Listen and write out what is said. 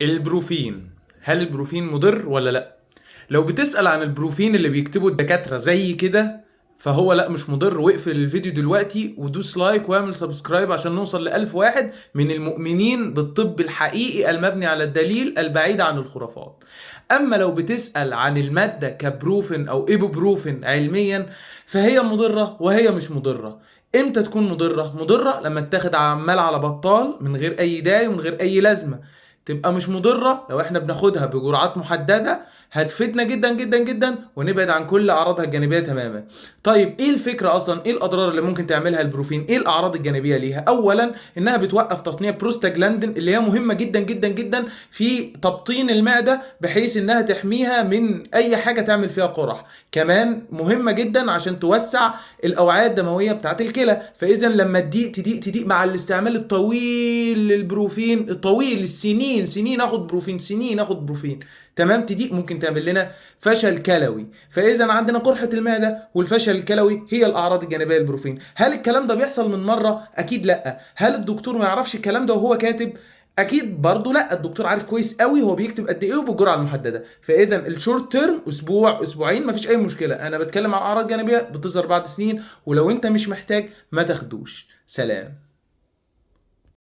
البروفين، هل البروفين مضر ولا لا؟ لو بتسأل عن البروفين اللي بيكتبه الدكاترة زي كده، فهو لا مش مضر. واقفل الفيديو دلوقتي ودوس لايك واعمل سبسكرايب عشان نوصل ل1000 واحد من المؤمنين بالطب الحقيقي المبني على الدليل البعيد عن الخرافات. اما لو بتسأل عن المادة كبروفين او ايبوبروفين علميا، فهي مضرة وهي مش مضرة. امتى تكون مضرة؟ مضرة لما اتاخد عمال على بطال من غير اي داعي ومن غير اي لازمة. تبقى مش مضرة لو احنا بناخدها بجرعات محددة، هتفيدنا جدا جدا جدا ونبعد عن كل اعراضها الجانبية تماما. طيب ايه الفكرة اصلا؟ ايه الاضرار اللي ممكن تعملها البروفين؟ ايه الاعراض الجانبية ليها؟ اولا انها بتوقف تصنيع بروستاجلاندين اللي هي مهمة جدا جدا جدا في تبطين المعدة، بحيث انها تحميها من اي حاجة تعمل فيها قرح. كمان مهمة جدا عشان توسع الاوعية الدموية بتاعت الكلى. فاذا لما تضيق مع الاستعمال الطويل للبروفين، الطويل السنين سنين اخد بروفين، سنين اخد بروفين، تمام، تضيق ممكن تعمل لنا فشل كلوي. فاذا عندنا قرحة المعدة والفشل الكلوي هي الاعراض الجانبية للبروفين. هل الكلام ده بيحصل من مرة؟ اكيد لا. هل الدكتور ما يعرفش الكلام ده وهو كاتب؟ اكيد برضه لا. الدكتور عارف كويس قوي هو بيكتب قد ايه وبالجرعه المحدده. فاذا الشورت تيرم اسبوع اسبوعين مفيش اي مشكله. انا بتكلم عن اعراض جانبيه بتظهر بعد سنين، ولو انت مش محتاج ما تاخدوش. سلام.